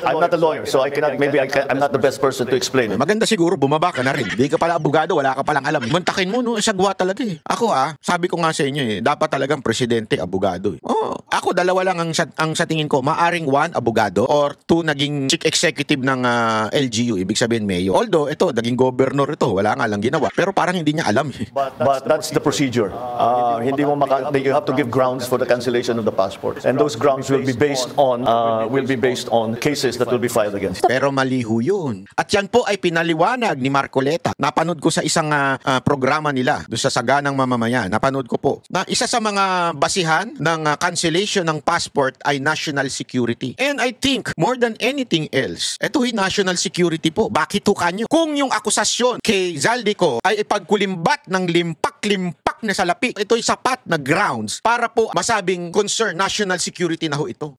I'm not a lawyer, so I cannot, I'm not the best person to explain it. Maganda siguro, bumaba ka na rin. Di ka pala abogado, wala ka palang alam. Muntakin mo, no? Sagwa talaga eh. Ako sabi ko nga sa inyo eh, dapat talagang presidente, abogado eh. Ako, dalawa lang ang sa tingin ko. Maaring 1, abogado, or 2, naging chief executive ng LGU, ibig sabihin mayor. Although, ito, naging governor ito, wala nga lang ginawa. Pero parang hindi niya alam eh. But that's the procedure. Hindi mo you have to give grounds for the cancellation of the passport. And those grounds will be based on cases that will be filed against. Pero maliho yun. At yan po ay pinaliwanag ni Marcoleta. Napanood ko sa isang programa nila doon sa Saganang Mamamayan. Napanood ko po na isa sa mga basihan ng cancellation ng passport ay national security. And I think more than anything else, ito national security po. Bakit kanyo? Kung yung akusasyon kay Zaldico ay ipagkulimbat ng limpak na salapi, ito'y sapat na grounds para po masabing concern national security na ho ito.